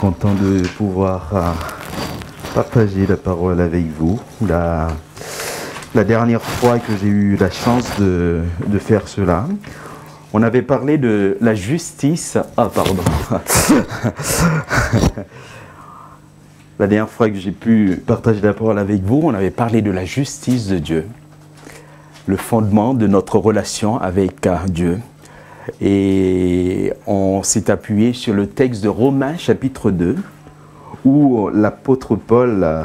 content de pouvoir partager la parole avec vous. La dernière fois que j'ai eu la chance de faire cela, on avait parlé de la justice. Ah, pardon. La dernière fois que j'ai pu partager la parole avec vous, on avait parlé de la justice de Dieu, le fondement de notre relation avec Dieu. Et on s'est appuyé sur le texte de Romains chapitre 2, où l'apôtre Paul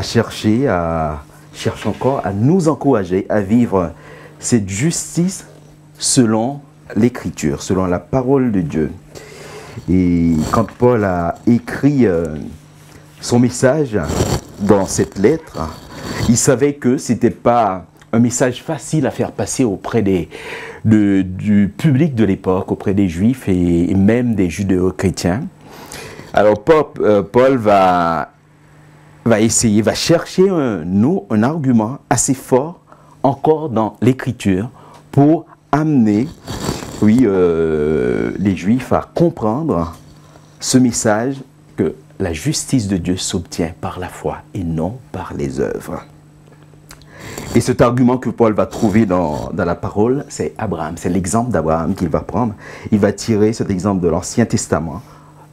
cherche encore à nous encourager à vivre cette justice selon l'Écriture, selon la parole de Dieu. Et quand Paul a écrit son message dans cette lettre, il savait que ce n'était pas un message facile à faire passer auprès du public de l'époque, auprès des Juifs et même des judéo-chrétiens. Alors Paul va chercher un argument assez fort encore dans l'Écriture pour amener les Juifs à comprendre ce message que la justice de Dieu s'obtient par la foi et non par les œuvres. Et cet argument que Paul va trouver dans la parole, c'est Abraham. C'est l'exemple d'Abraham qu'il va prendre. Il va tirer cet exemple de l'Ancien Testament,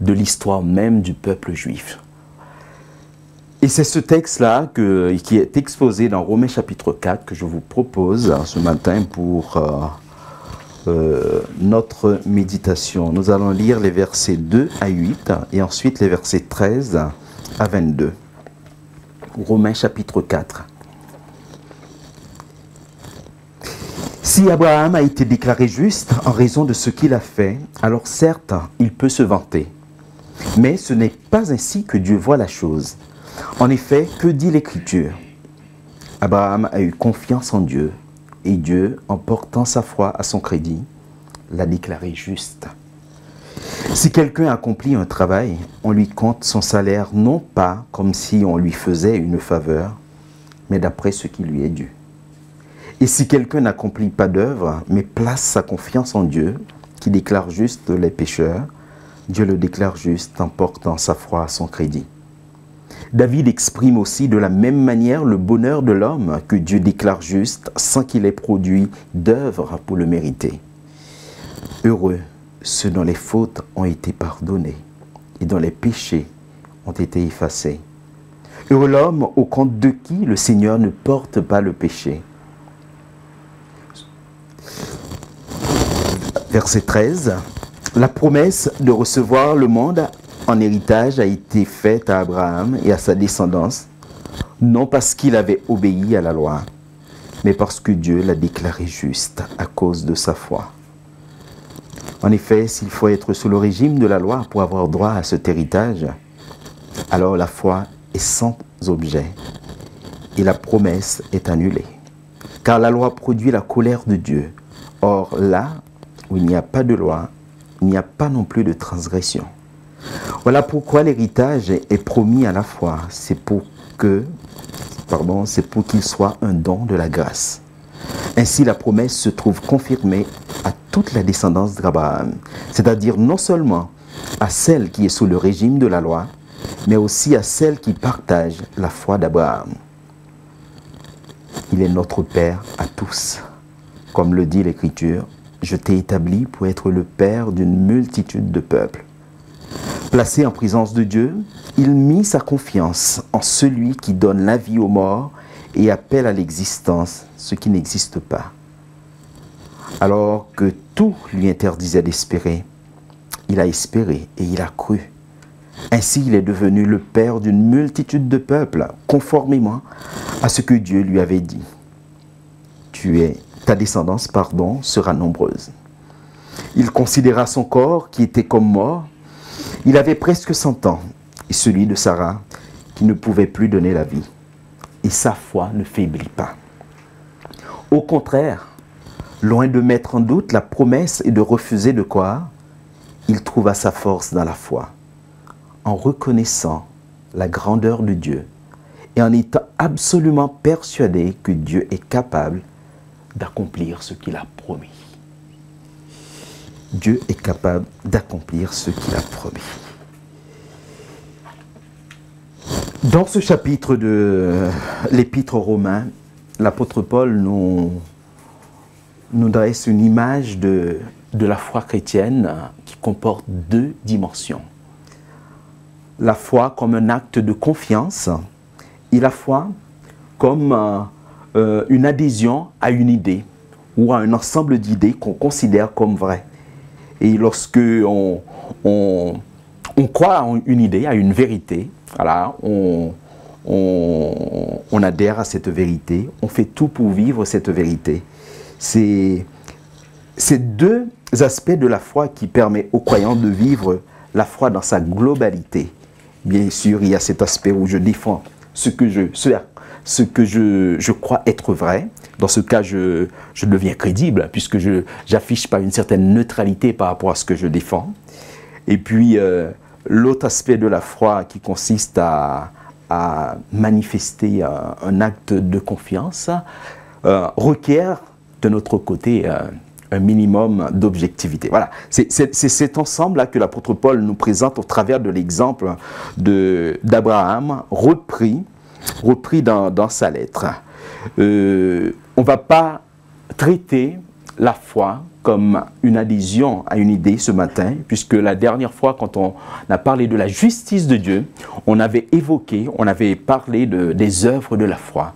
de l'histoire même du peuple juif. Et c'est ce texte-là qui est exposé dans Romains chapitre 4 que je vous propose ce matin pour notre méditation. Nous allons lire les versets 2 à 8 et ensuite les versets 13 à 22. Romains chapitre 4. Si Abraham a été déclaré juste en raison de ce qu'il a fait, alors certes, il peut se vanter. Mais ce n'est pas ainsi que Dieu voit la chose. En effet, que dit l'Écriture? Abraham a eu confiance en Dieu, et Dieu, en portant sa foi à son crédit, l'a déclaré juste. Si quelqu'un accomplit un travail, on lui compte son salaire non pas comme si on lui faisait une faveur, mais d'après ce qui lui est dû. Et si quelqu'un n'accomplit pas d'œuvre, mais place sa confiance en Dieu, qui déclare juste les pécheurs, Dieu le déclare juste en portant sa foi à son crédit. David exprime aussi de la même manière le bonheur de l'homme que Dieu déclare juste sans qu'il ait produit d'œuvre pour le mériter. Heureux ceux dont les fautes ont été pardonnées et dont les péchés ont été effacés. Heureux l'homme au compte de qui le Seigneur ne porte pas le péché. Verset 13, la promesse de recevoir le monde en héritage a été faite à Abraham et à sa descendance, non parce qu'il avait obéi à la loi, mais parce que Dieu l'a déclaré juste à cause de sa foi. En effet, s'il faut être sous le régime de la loi pour avoir droit à cet héritage, alors la foi est sans objet et la promesse est annulée. Car la loi produit la colère de Dieu. Or, là où il n'y a pas de loi, il n'y a pas non plus de transgression. Voilà pourquoi l'héritage est promis à la foi. C'est pour qu'il soit un don de la grâce. Ainsi, la promesse se trouve confirmée à toute la descendance d'Abraham, c'est-à-dire non seulement à celle qui est sous le régime de la loi, mais aussi à celle qui partage la foi d'Abraham. Il est notre Père à tous. Comme le dit l'Écriture, je t'ai établi pour être le Père d'une multitude de peuples. Placé en présence de Dieu, il mit sa confiance en celui qui donne la vie aux morts et appelle à l'existence ce qui n'existe pas. Alors que tout lui interdisait d'espérer, il a espéré et il a cru. Ainsi, il est devenu le Père d'une multitude de peuples, conformément à ce que Dieu lui avait dit. Ta descendance, sera nombreuse. Il considéra son corps qui était comme mort. Il avait presque 100 ans, et celui de Sarah qui ne pouvait plus donner la vie. Et sa foi ne faiblit pas. Au contraire, loin de mettre en doute la promesse et de refuser de croire, il trouva sa force dans la foi, en reconnaissant la grandeur de Dieu et en étant absolument persuadé que Dieu est capable d'accomplir ce qu'il a promis. Dieu est capable d'accomplir ce qu'il a promis. Dans ce chapitre de l'Épître aux Romains, l'apôtre Paul nous dresse une image de la foi chrétienne qui comporte deux dimensions. La foi comme un acte de confiance et la foi comme une adhésion à une idée ou à un ensemble d'idées qu'on considère comme vraies. Et lorsque on croit à une idée, à une vérité, voilà, on adhère à cette vérité, on fait tout pour vivre cette vérité. C'est deux aspects de la foi qui permettent aux croyants de vivre la foi dans sa globalité. Bien sûr, il y a cet aspect où je défends ce que je crois être vrai. Dans ce cas, je deviens crédible puisque je n'affiche pas une certaine neutralité par rapport à ce que je défends. Et puis, l'autre aspect de la foi qui consiste à manifester un acte de confiance requiert de notre côté un minimum d'objectivité. Voilà, c'est cet ensemble-là que l'apôtre Paul nous présente au travers de l'exemple d'Abraham repris dans sa lettre. On ne va pas traiter la foi comme une adhésion à une idée ce matin, puisque la dernière fois, quand on a parlé de la justice de Dieu, on avait parlé des œuvres de la foi.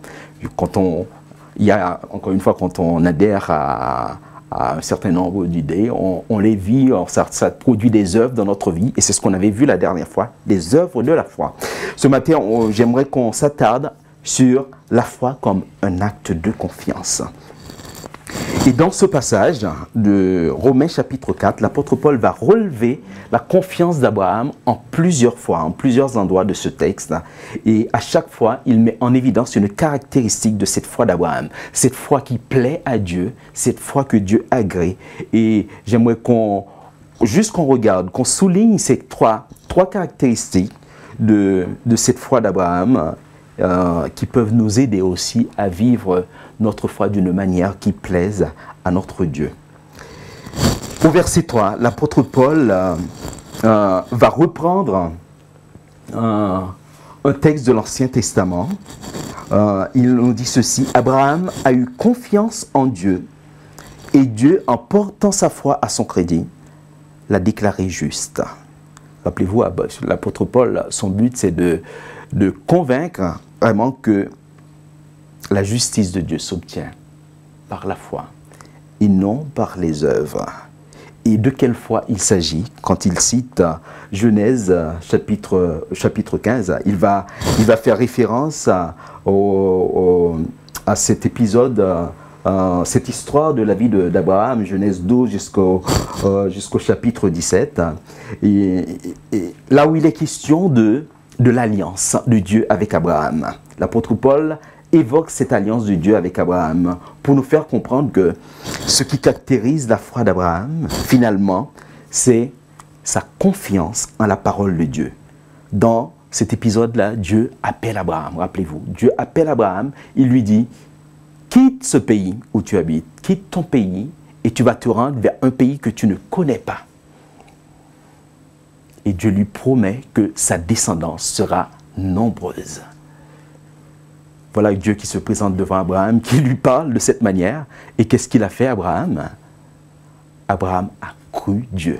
Encore une fois, quand on adhère à un certain nombre d'idées, on les vit, ça produit des œuvres dans notre vie, et c'est ce qu'on avait vu la dernière fois, des œuvres de la foi. Ce matin, j'aimerais qu'on s'attarde sur la foi comme un acte de confiance. Et dans ce passage de Romains chapitre 4, l'apôtre Paul va relever la confiance d'Abraham en plusieurs fois, en plusieurs endroits de ce texte. Et à chaque fois, il met en évidence une caractéristique de cette foi d'Abraham. Cette foi qui plaît à Dieu, cette foi que Dieu agrée. Et j'aimerais qu'on regarde, qu'on souligne ces trois caractéristiques de cette foi d'Abraham qui peuvent nous aider aussi à vivre notre foi d'une manière qui plaise à notre Dieu. Au verset 3, l'apôtre Paul va reprendre un texte de l'Ancien Testament. Il nous dit ceci: Abraham a eu confiance en Dieu et Dieu, en portant sa foi à son crédit, l'a déclaré juste. Rappelez-vous, l'apôtre Paul, son but c'est de convaincre vraiment que la justice de Dieu s'obtient par la foi et non par les œuvres. Et de quelle foi il s'agit? Quand il cite Genèse chapitre 15, il va faire référence à cet épisode, cette histoire de la vie d'Abraham, Genèse 12 jusqu'au chapitre 17, et là où il est question de l'alliance de Dieu avec Abraham. L'apôtre Paul évoque cette alliance de Dieu avec Abraham pour nous faire comprendre que ce qui caractérise la foi d'Abraham, finalement, c'est sa confiance en la parole de Dieu. Dans cet épisode-là, Dieu appelle Abraham, rappelez-vous, Dieu appelle Abraham, il lui dit: quitte ce pays où tu habites, quitte ton pays et tu vas te rendre vers un pays que tu ne connais pas. Et Dieu lui promet que sa descendance sera nombreuse. Voilà Dieu qui se présente devant Abraham, qui lui parle de cette manière. Et qu'est-ce qu'il a fait, Abraham? Abraham a cru Dieu.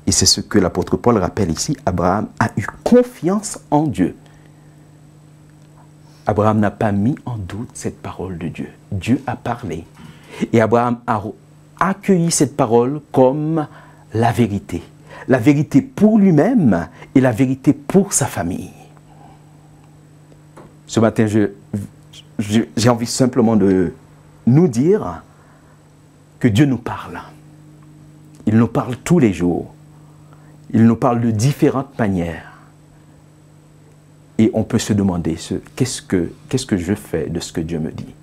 Et c'est ce que l'apôtre Paul rappelle ici. Abraham a eu confiance en Dieu. Abraham n'a pas mis en doute cette parole de Dieu. Dieu a parlé. Et Abraham a accueilli cette parole comme la vérité. La vérité pour lui-même et la vérité pour sa famille. Ce matin, j'ai envie simplement de nous dire que Dieu nous parle. Il nous parle tous les jours. Il nous parle de différentes manières. Et on peut se demander, qu'est-ce que je fais de ce que Dieu me dit?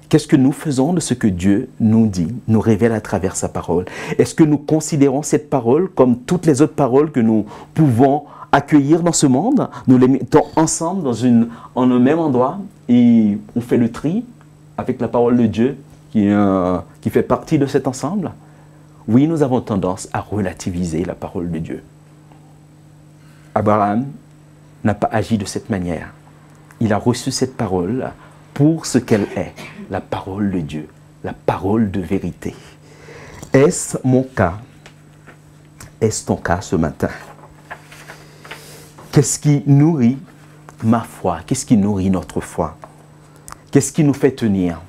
Qu'est-ce que nous faisons de ce que Dieu nous dit, nous révèle à travers sa parole? Est-ce que nous considérons cette parole comme toutes les autres paroles que nous pouvons accueillir dans ce monde? Nous les mettons ensemble en un même endroit et on fait le tri avec la parole de Dieu qui fait partie de cet ensemble? Oui, nous avons tendance à relativiser la parole de Dieu. Abraham n'a pas agi de cette manière. Il a reçu cette parole pour ce qu'elle est, la parole de Dieu, la parole de vérité. Est-ce mon cas? Est-ce ton cas ce matin? Qu'est-ce qui nourrit ma foi? Qu'est-ce qui nourrit notre foi? Qu'est-ce qui nous fait tenir?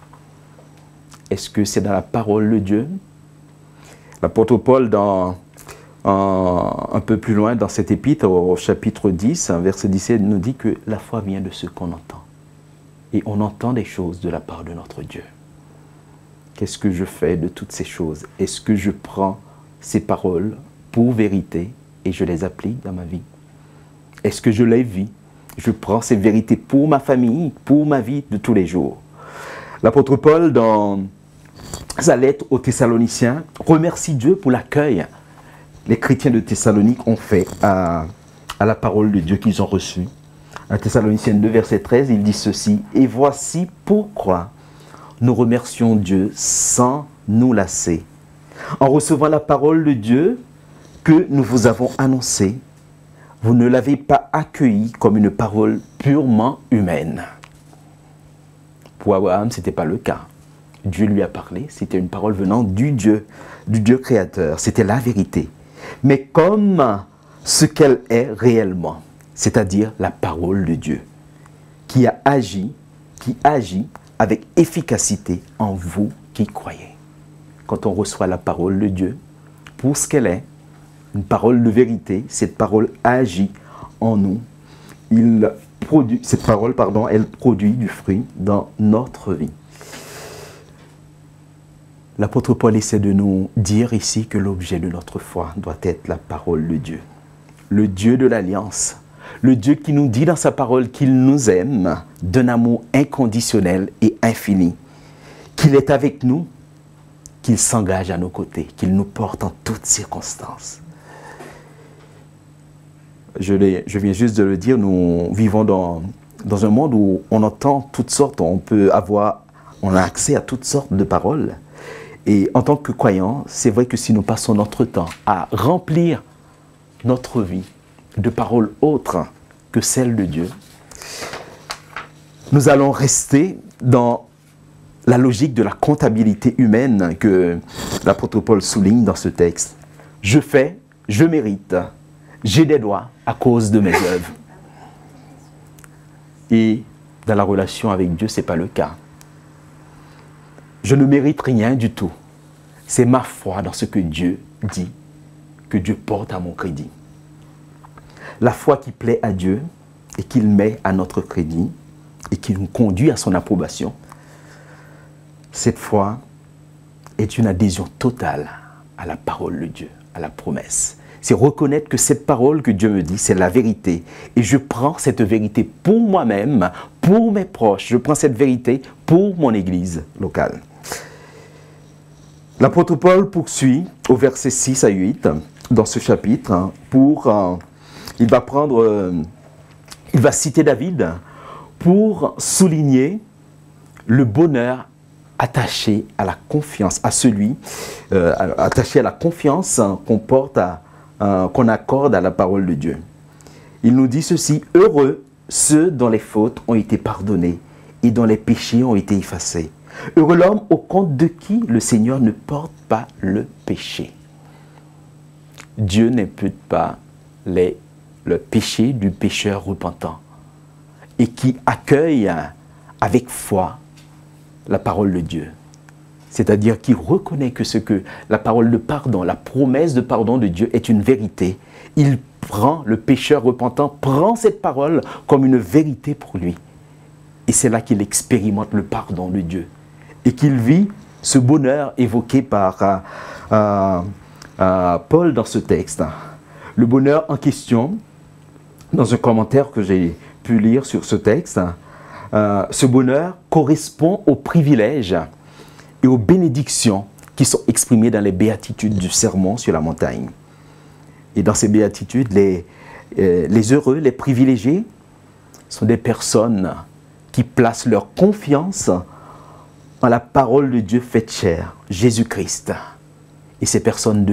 Est-ce que c'est dans la parole de Dieu? L'apôtre Paul, un peu plus loin dans cet épître, au chapitre 10, verset 17, nous dit que la foi vient de ce qu'on entend. Et on entend des choses de la part de notre Dieu. Qu'est-ce que je fais de toutes ces choses? Est-ce que je prends ces paroles pour vérité et je les applique dans ma vie? Est-ce que je les vis? Je prends ces vérités pour ma famille, pour ma vie de tous les jours. L'apôtre Paul, dans sa lettre aux Thessaloniciens, remercie Dieu pour l'accueil les chrétiens de Thessalonique ont fait à la parole de Dieu qu'ils ont reçue. À Thessaloniciens 2, verset 13, il dit ceci: « Et voici pourquoi nous remercions Dieu sans nous lasser, en recevant la parole de Dieu que nous vous avons annoncée. Vous ne l'avez pas accueillie comme une parole purement humaine. » Pour Abraham, ce n'était pas le cas. Dieu lui a parlé, c'était une parole venant du Dieu créateur, c'était la vérité. Mais comme ce qu'elle est réellement, c'est-à-dire la parole de Dieu, qui agit avec efficacité en vous qui croyez. Quand on reçoit la parole de Dieu, pour ce qu'elle est, une parole de vérité, cette parole agit en nous. Cette parole, elle produit du fruit dans notre vie. L'apôtre Paul essaie de nous dire ici que l'objet de notre foi doit être la parole de Dieu. Le Dieu de l'Alliance. Le Dieu qui nous dit dans sa parole qu'il nous aime d'un amour inconditionnel et infini. Qu'il est avec nous, qu'il s'engage à nos côtés, qu'il nous porte en toutes circonstances. Je viens juste de le dire, nous vivons dans un monde où on entend toutes sortes, on a accès à toutes sortes de paroles. Et en tant que croyants, c'est vrai que si nous passons notre temps à remplir notre vie de paroles autres que celles de Dieu, nous allons rester dans la logique de la comptabilité humaine que l'apôtre Paul souligne dans ce texte. Je fais, je mérite, j'ai des droits à cause de mes œuvres. Et dans la relation avec Dieu, ce n'est pas le cas. Je ne mérite rien du tout. C'est ma foi dans ce que Dieu dit, que Dieu porte à mon crédit. La foi qui plaît à Dieu et qu'il met à notre crédit et qui nous conduit à son approbation, cette foi est une adhésion totale à la parole de Dieu, à la promesse. C'est reconnaître que cette parole que Dieu me dit, c'est la vérité. Et je prends cette vérité pour moi-même, pour mes proches. Je prends cette vérité pour mon église locale. L'apôtre Paul poursuit au verset 6 à 8 dans ce chapitre. Il va citer David pour souligner le bonheur attaché à la confiance, attaché à la confiance qu'on accorde à la parole de Dieu. Il nous dit ceci: « Heureux ceux dont les fautes ont été pardonnées et dont les péchés ont été effacés. Heureux l'homme au compte de qui le Seigneur ne porte pas le péché. » Dieu n'impute pas le péché du pécheur repentant et qui accueille avec foi la parole de Dieu. C'est-à-dire qui reconnaît que la parole de pardon, la promesse de pardon de Dieu est une vérité. Le pécheur repentant prend cette parole comme une vérité pour lui. Et c'est là qu'il expérimente le pardon de Dieu. Et qu'il vit ce bonheur évoqué par Paul dans ce texte. Le bonheur en question, dans un commentaire que j'ai pu lire sur ce texte, ce bonheur correspond aux privilèges et aux bénédictions qui sont exprimées dans les béatitudes du sermon sur la montagne. Et dans ces béatitudes, les heureux, les privilégiés, sont des personnes qui placent leur confiance en la parole de Dieu faite chair, Jésus-Christ. Et ces personnes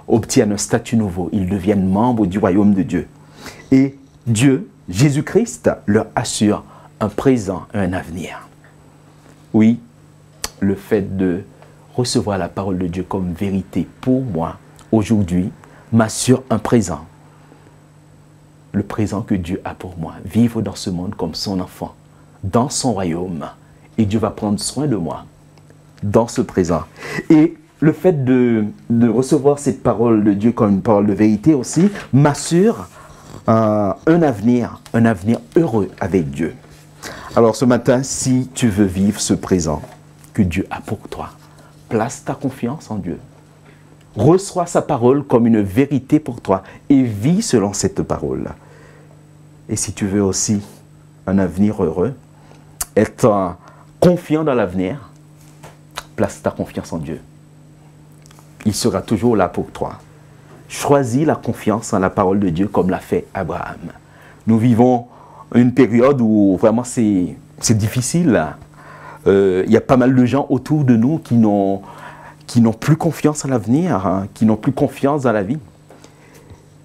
obtiennent un statut nouveau, ils deviennent membres du royaume de Dieu. Et Dieu, Jésus-Christ, leur assure un présent et un avenir. Oui, le fait de recevoir la parole de Dieu comme vérité pour moi, aujourd'hui, m'assure un présent. Le présent que Dieu a pour moi. Vivre dans ce monde comme son enfant, dans son royaume. Et Dieu va prendre soin de moi dans ce présent. Et le fait de recevoir cette parole de Dieu comme une parole de vérité aussi m'assure un avenir heureux avec Dieu. Alors ce matin, si tu veux vivre ce présent que Dieu a pour toi, place ta confiance en Dieu. Reçois sa parole comme une vérité pour toi et vis selon cette parole. Et si tu veux aussi un avenir heureux, être confiant dans l'avenir, place ta confiance en Dieu. Il sera toujours là pour toi. Choisis la confiance en la parole de Dieu comme l'a fait Abraham. Nous vivons une période où vraiment c'est difficile. Il y a pas mal de gens autour de nous qui n'ont plus confiance en l'avenir, hein, qui n'ont plus confiance dans la vie.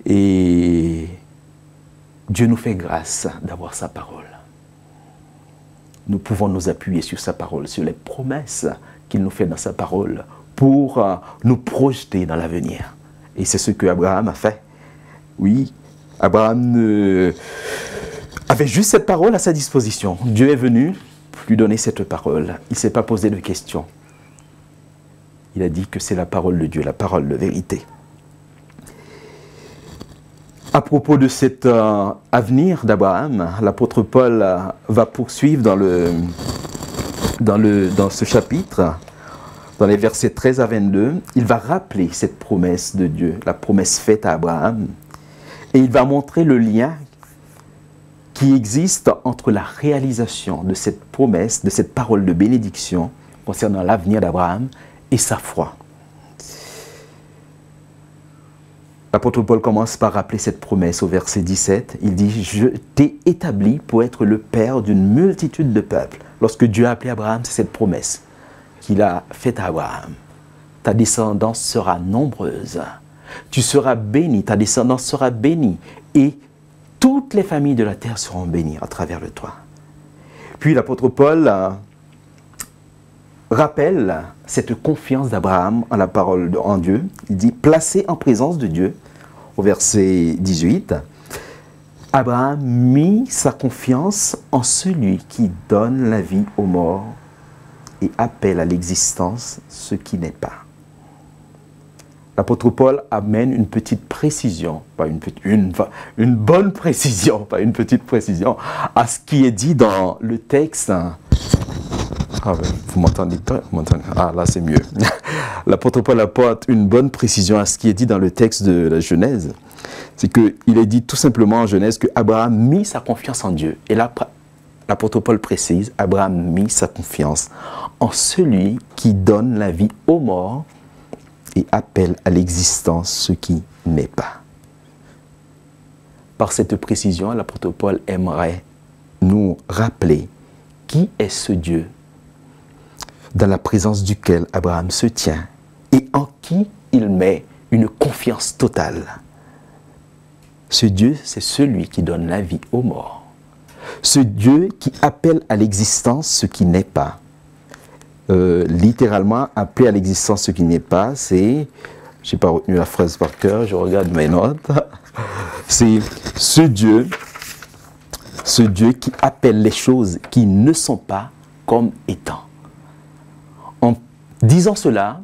Et Dieu nous fait grâce d'avoir sa parole. Nous pouvons nous appuyer sur sa parole, sur les promesses qu'il nous fait dans sa parole pour nous projeter dans l'avenir. Et c'est ce que Abraham a fait. Oui, Abraham avait juste cette parole à sa disposition. Dieu est venu lui donner cette parole. Il ne s'est pas posé de questions. Il a dit que c'est la parole de Dieu, la parole de vérité. À propos de cet avenir d'Abraham, l'apôtre Paul va poursuivre dans ce chapitre, dans les versets 13 à 22, il va rappeler cette promesse de Dieu, la promesse faite à Abraham, et il va montrer le lien qui existe entre la réalisation de cette promesse, de cette parole de bénédiction concernant l'avenir d'Abraham et sa foi. L'apôtre Paul commence par rappeler cette promesse au verset 17. Il dit « Je t'ai établi pour être le père d'une multitude de peuples ». Lorsque Dieu a appelé Abraham, c'est cette promesse qu'il a faite à Abraham. Ta descendance sera nombreuse. Tu seras béni, ta descendance sera bénie. Et toutes les familles de la terre seront bénies à travers le toi. Puis l'apôtre Paul rappelle cette confiance d'Abraham en la parole en Dieu. Il dit, placé en présence de Dieu, au verset 18, Abraham mit sa confiance en celui qui donne la vie aux morts et appelle à l'existence ce qui n'est pas. L'apôtre Paul amène une petite précision, pas une bonne précision, pas une petite précision, à ce qui est dit dans le texte. Ah oui, vous m'entendez pas? Ah là c'est mieux. L'apôtre Paul apporte une bonne précision à ce qui est dit dans le texte de la Genèse. C'est qu'il est dit tout simplement en Genèse que Abraham mit sa confiance en Dieu. Et là, l'apôtre Paul précise, Abraham mit sa confiance en celui qui donne la vie aux morts et appelle à l'existence ce qui n'est pas. Par cette précision, l'apôtre Paul aimerait nous rappeler qui est ce Dieu dans la présence duquel Abraham se tient et en qui il met une confiance totale. Ce Dieu, c'est celui qui donne la vie aux morts. Ce Dieu qui appelle à l'existence ce qui n'est pas. Littéralement, appeler à l'existence ce qui n'est pas, c'est, je n'ai pas retenu la phrase par cœur, je regarde mes notes, c'est ce Dieu qui appelle les choses qui ne sont pas comme étant. En disant cela,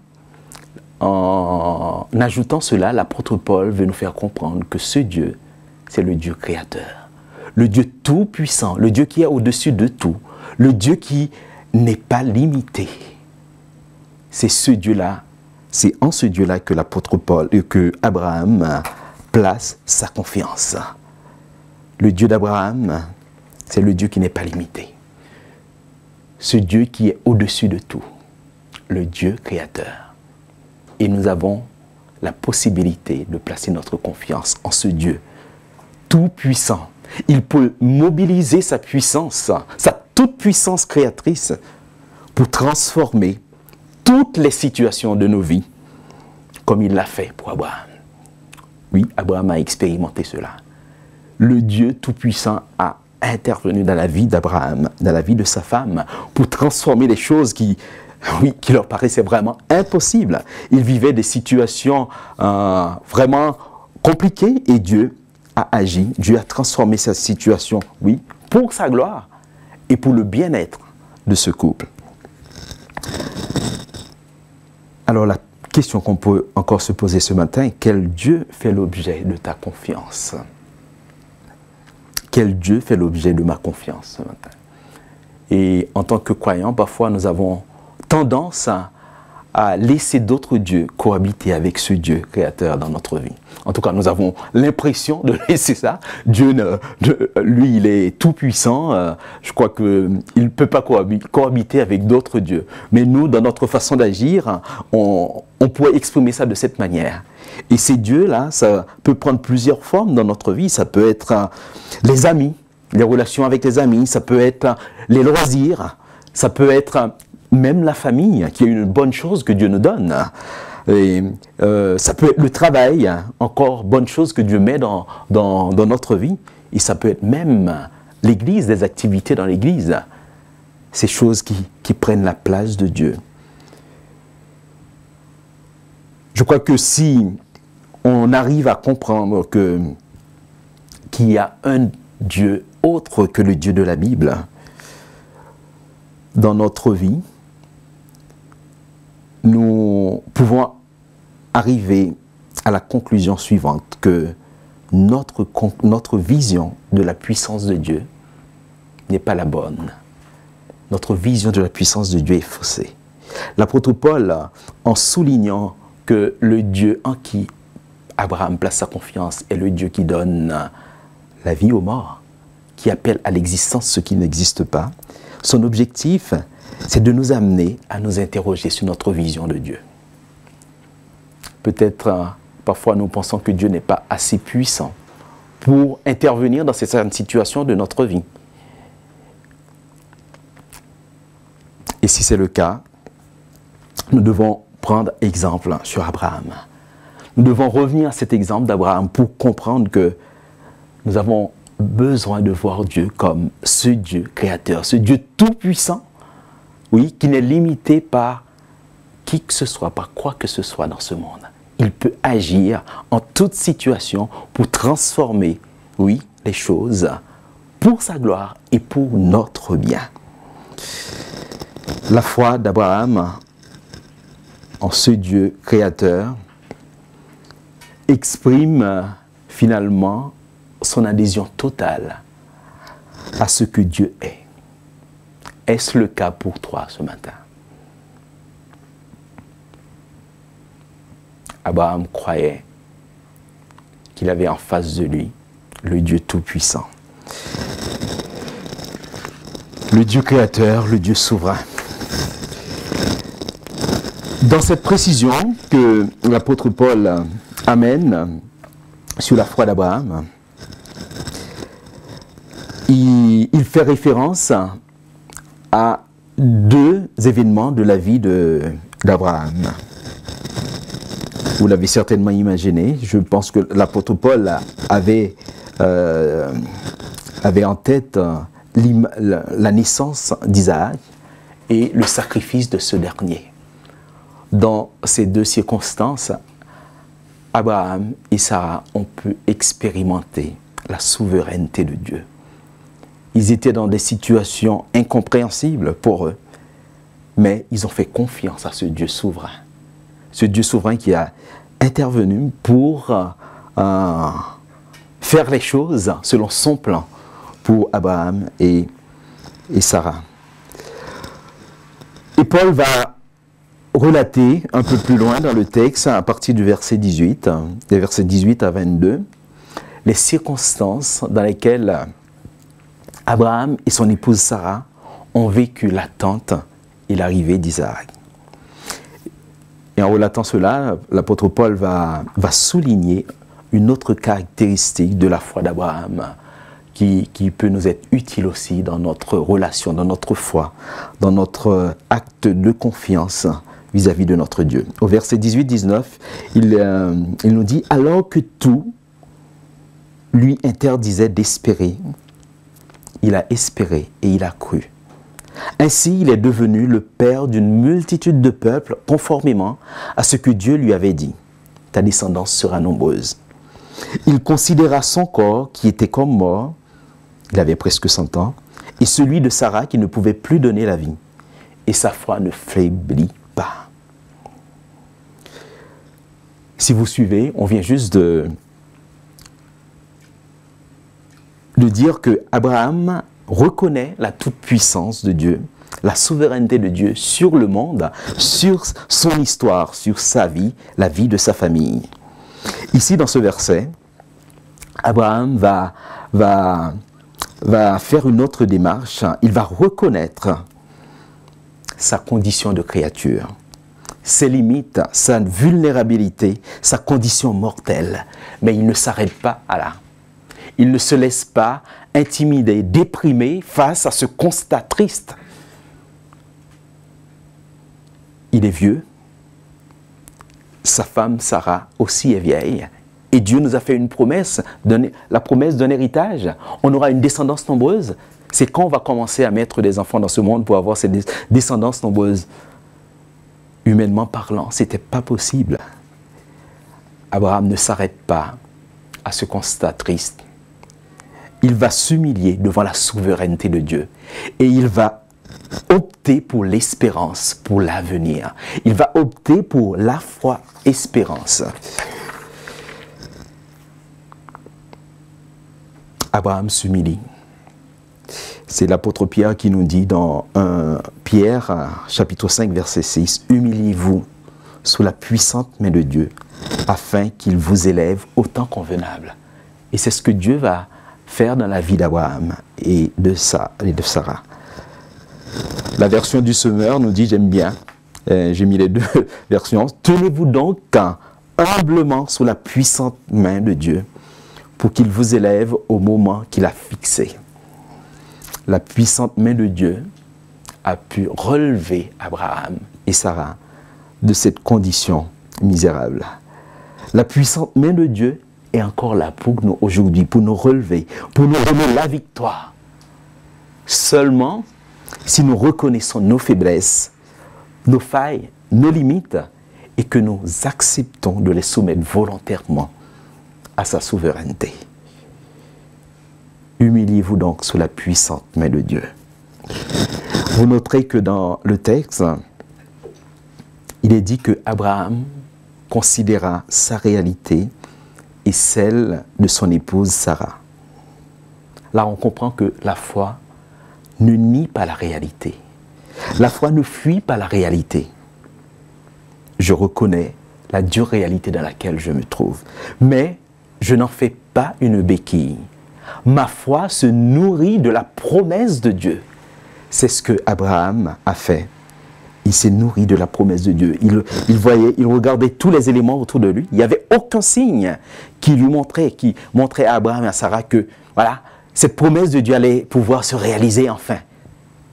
en ajoutant cela, l'apôtre Paul veut nous faire comprendre que ce Dieu, c'est le Dieu créateur, le Dieu tout-puissant, le Dieu qui est au-dessus de tout, le Dieu qui n'est pas limité. C'est ce Dieu-là, c'est en ce Dieu-là que l'apôtre Paul, que Abraham place sa confiance. Le Dieu d'Abraham, c'est le Dieu qui n'est pas limité. Ce Dieu qui est au-dessus de tout, le Dieu créateur. Et nous avons la possibilité de placer notre confiance en ce Dieu tout-puissant. Il peut mobiliser sa puissance, sa toute-puissance créatrice pour transformer toutes les situations de nos vies comme il l'a fait pour Abraham. Oui, Abraham a expérimenté cela. le Dieu Tout-Puissant a intervenu dans la vie d'Abraham, dans la vie de sa femme, pour transformer les choses qui leur paraissaient vraiment impossibles. Ils vivaient des situations vraiment compliquées et Dieu a agi, Dieu a transformé cette situation, pour sa gloire et pour le bien-être de ce couple. Alors la question qu'on peut encore se poser ce matin, quel Dieu fait l'objet de ta confiance? Quel Dieu fait l'objet de ma confiance ce matin? Et en tant que croyants, parfois nous avons tendance à laisser d'autres dieux cohabiter avec ce Dieu créateur dans notre vie. En tout cas, nous avons l'impression de laisser ça. Dieu, lui, il est tout puissant. Je crois qu'il ne peut pas cohabiter avec d'autres dieux. Mais nous, dans notre façon d'agir, on pourrait exprimer ça de cette manière. Et ces dieux-là, ça peut prendre plusieurs formes dans notre vie. Ça peut être les amis, les relations avec les amis. Ça peut être les loisirs. Ça peut être même la famille, qui est une bonne chose que Dieu nous donne. Et, ça peut être le travail, encore bonne chose que Dieu met dans notre vie. Et ça peut être même l'église, des activités dans l'église. Ces choses qui prennent la place de Dieu. Je crois que si on arrive à comprendre qu'il y a un Dieu autre que le Dieu de la Bible dans notre vie, nous pouvons arriver à la conclusion suivante, que notre vision de la puissance de Dieu n'est pas la bonne. Notre vision de la puissance de Dieu est faussée. L'apôtre Paul, en soulignant que le Dieu en qui Abraham place sa confiance est le Dieu qui donne la vie aux morts, qui appelle à l'existence ce qui n'existe pas, son objectif, c'est de nous amener à nous interroger sur notre vision de Dieu. Peut-être, parfois, nous pensons que Dieu n'est pas assez puissant pour intervenir dans certaines situations de notre vie. Et si c'est le cas, nous devons prendre exemple sur Abraham. Nous devons revenir à cet exemple d'Abraham pour comprendre que nous avons besoin de voir Dieu comme ce Dieu créateur, ce Dieu tout-puissant, qui n'est limité par qui que ce soit, par quoi que ce soit dans ce monde. Il peut agir en toute situation pour transformer, les choses pour sa gloire et pour notre bien. La foi d'Abraham en ce Dieu créateur exprime finalement son adhésion totale à ce que Dieu est. Est-ce le cas pour toi ce matin? Abraham croyait qu'il avait en face de lui le Dieu Tout-Puissant. Le Dieu créateur, le Dieu souverain. Dans cette précision que l'apôtre Paul amène sur la foi d'Abraham, il fait référence à deux événements de la vie d'Abraham. Vous l'avez certainement imaginé. Je pense que l'apôtre Paul avait en tête la naissance d'Isaac et le sacrifice de ce dernier. Dans ces deux circonstances, Abraham et Sarah ont pu expérimenter la souveraineté de Dieu. Ils étaient dans des situations incompréhensibles pour eux, mais ils ont fait confiance à ce Dieu souverain. Ce Dieu souverain qui a intervenu pour faire les choses selon son plan pour Abraham et Sarah. Et Paul va relater un peu plus loin dans le texte, à partir du verset 18, des versets 18 à 22, les circonstances dans lesquelles Abraham et son épouse Sarah ont vécu l'attente et l'arrivée d'Isaac. Et en relatant cela, l'apôtre Paul va souligner une autre caractéristique de la foi d'Abraham qui peut nous être utile aussi dans notre relation, dans notre foi, dans notre acte de confiance vis-à-vis de notre Dieu. Au verset 18-19, il nous dit « Alors que tout lui interdisait d'espérer, il a espéré et il a cru. Ainsi, il est devenu le père d'une multitude de peuples conformément à ce que Dieu lui avait dit. Ta descendance sera nombreuse. Il considéra son corps qui était comme mort, il avait presque 100 ans, et celui de Sarah qui ne pouvait plus donner la vie. Et sa foi ne faiblit pas. Si vous suivez, on vient juste de dire que Abraham reconnaît la toute-puissance de Dieu, la souveraineté de Dieu sur le monde, sur son histoire, sur sa vie, la vie de sa famille. Ici, dans ce verset, Abraham va faire une autre démarche. Il va reconnaître sa condition de créature, ses limites, sa vulnérabilité, sa condition mortelle. Mais il ne s'arrête pas à là. Il ne se laisse pas intimider, déprimer face à ce constat triste. Il est vieux. Sa femme Sarah aussi est vieille. Et Dieu nous a fait une promesse, la promesse d'un héritage. On aura une descendance nombreuse. C'est quand on va commencer à mettre des enfants dans ce monde pour avoir cette descendance nombreuse. Humainement parlant, ce n'était pas possible. Abraham ne s'arrête pas à ce constat triste. Il va s'humilier devant la souveraineté de Dieu. Et il va opter pour l'espérance, pour l'avenir. Il va opter pour la foi, espérance. Abraham s'humilie. C'est l'apôtre Pierre qui nous dit dans Pierre, chapitre 5, verset 6, « Humiliez-vous sous la puissante main de Dieu, afin qu'il vous élève au temps convenable. » Et c'est ce que Dieu va faire dans la vie d'Abraham et de Sarah. La version du Semeur nous dit, j'aime bien, j'ai mis les deux versions, « Tenez-vous donc humblement sous la puissante main de Dieu, pour qu'il vous élève au moment qu'il a fixé. » La puissante main de Dieu a pu relever Abraham et Sarah de cette condition misérable. La puissante main de Dieu est encore là pour nous aujourd'hui, pour nous relever, pour nous donner la victoire. Seulement si nous reconnaissons nos faiblesses, nos failles, nos limites, et que nous acceptons de les soumettre volontairement à sa souveraineté. Humiliez-vous donc sous la puissante main de Dieu. Vous noterez que dans le texte, il est dit que Abraham considéra sa réalité et celle de son épouse Sarah. Là, on comprend que la foi ne nie pas la réalité. La foi ne fuit pas la réalité. Je reconnais la dure réalité dans laquelle je me trouve. Mais je n'en fais pas une béquille. Ma foi se nourrit de la promesse de Dieu. C'est ce que Abraham a fait. Il s'est nourri de la promesse de Dieu. Il regardait tous les éléments autour de lui. Il n'y avait aucun signe qui montrait à Abraham et à Sarah que voilà, cette promesse de Dieu allait pouvoir se réaliser enfin.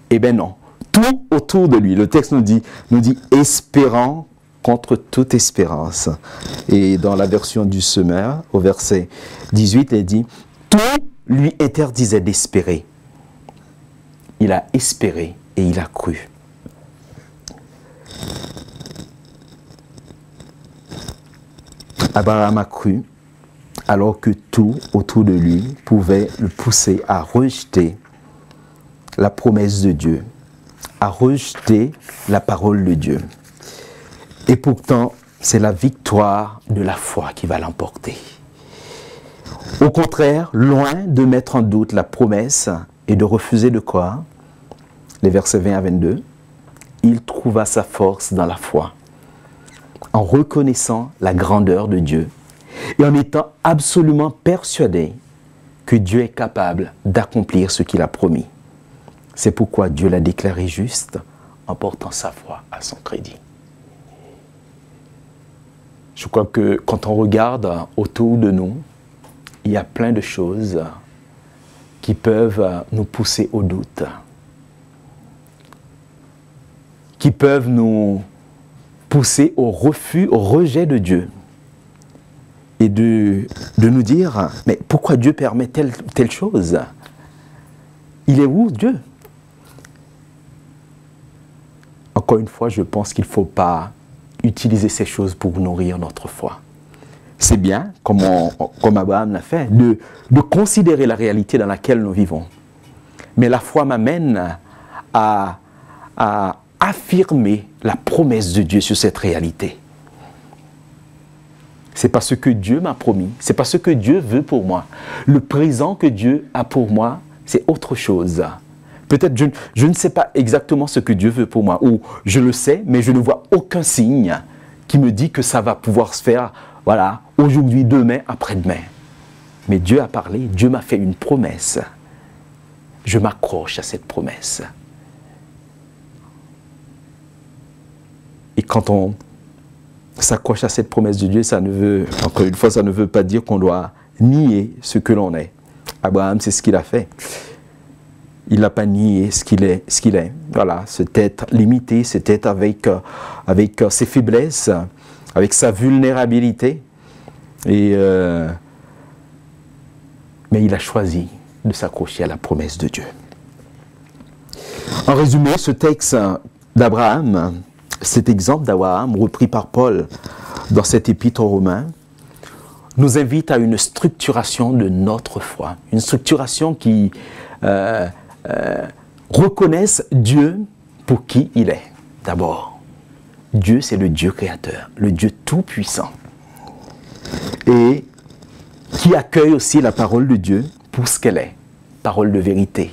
Eh bien non. Tout autour de lui, le texte nous dit espérant contre toute espérance. Et dans la version du Semeur, au verset 18, il dit tout lui interdisait d'espérer. Il a espéré et il a cru. Abraham a cru alors que tout autour de lui pouvait le pousser à rejeter la promesse de Dieu, à rejeter la parole de Dieu. Et pourtant, c'est la victoire de la foi qui va l'emporter. Au contraire, loin de mettre en doute la promesse et de refuser de croire, les versets 20 à 22, il trouva sa force dans la foi, en reconnaissant la grandeur de Dieu et en étant absolument persuadé que Dieu est capable d'accomplir ce qu'il a promis. C'est pourquoi Dieu l'a déclaré juste en portant sa foi à son crédit. Je crois que quand on regarde autour de nous, il y a plein de choses qui peuvent nous pousser au doute, qui peuvent nous pousser au refus, au rejet de Dieu. et de nous dire, mais pourquoi Dieu permet telle chose? Il est où Dieu? Encore une fois, je pense qu'il ne faut pas utiliser ces choses pour nourrir notre foi. C'est bien, comme Abraham l'a fait, de considérer la réalité dans laquelle nous vivons. Mais la foi m'amène à affirmer la promesse de Dieu sur cette réalité. C'est pas ce que Dieu m'a promis, c'est pas ce que Dieu veut pour moi. Le présent que Dieu a pour moi, c'est autre chose. Peut-être je ne sais pas exactement ce que Dieu veut pour moi, ou je le sais, mais je ne vois aucun signe qui me dit que ça va pouvoir se faire, voilà, aujourd'hui, demain, après-demain. Mais Dieu a parlé, Dieu m'a fait une promesse. Je m'accroche à cette promesse. Et quand on s'accroche à cette promesse de Dieu, ça ne veut, encore une fois, ça ne veut pas dire qu'on doit nier ce que l'on est. Abraham, c'est ce qu'il a fait. Il n'a pas nié ce qu'il est. Voilà, cet être limité, cet être avec ses faiblesses, avec sa vulnérabilité. Mais il a choisi de s'accrocher à la promesse de Dieu. En résumé, ce texte d'Abraham, cet exemple d'Abraham repris par Paul dans cet épître aux Romains, nous invite à une structuration de notre foi. Une structuration qui reconnaisse Dieu pour qui il est. D'abord, Dieu, c'est le Dieu créateur, le Dieu tout-puissant. Et qui accueille aussi la parole de Dieu pour ce qu'elle est. Parole de vérité.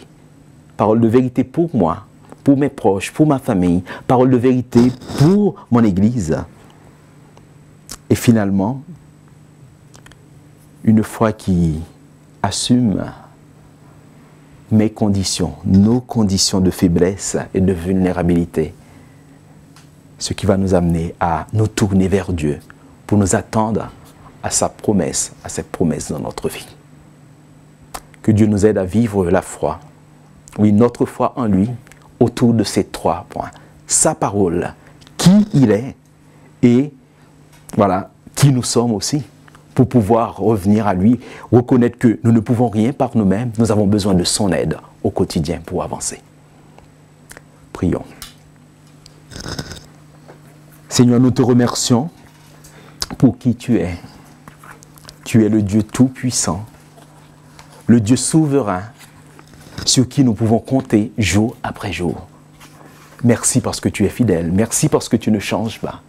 Parole de vérité pour moi, pour mes proches, pour ma famille. Parole de vérité pour mon Église. Et finalement, une foi qui assume mes conditions, nos conditions de faiblesse et de vulnérabilité. Ce qui va nous amener à nous tourner vers Dieu pour nous attendre à sa promesse, à cette promesse dans notre vie. Que Dieu nous aide à vivre la foi. Oui, notre foi en lui, autour de ces 3 points. Sa parole, qui il est et voilà, qui nous sommes aussi, pour pouvoir revenir à lui, reconnaître que nous ne pouvons rien par nous-mêmes, nous avons besoin de son aide au quotidien pour avancer. Prions. Seigneur, nous te remercions pour qui tu es. Tu es le Dieu tout-puissant, le Dieu souverain, sur qui nous pouvons compter jour après jour. Merci parce que tu es fidèle, merci parce que tu ne changes pas.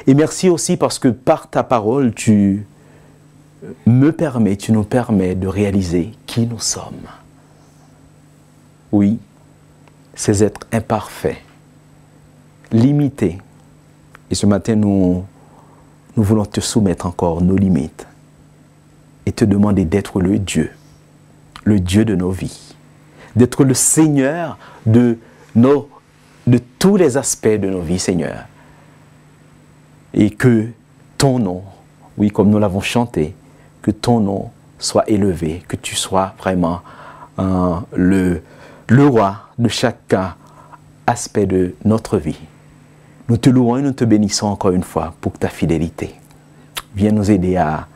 Et merci aussi parce que par ta parole, tu nous permets de réaliser qui nous sommes. Oui, ces êtres imparfaits, limités. Et ce matin, nous voulons te soumettre encore nos limites et te demander d'être le Dieu de nos vies, d'être le Seigneur de tous les aspects de nos vies, Seigneur. Et que ton nom, oui, comme nous l'avons chanté, que ton nom soit élevé, que tu sois vraiment le roi de chaque aspect de notre vie. Nous te louons et nous te bénissons encore une fois pour ta fidélité. Viens nous aider à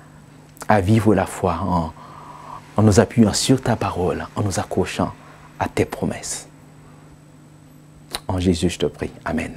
vivre la foi en nous appuyant sur ta parole, en nous accrochant à tes promesses. En Jésus, je te prie. Amen.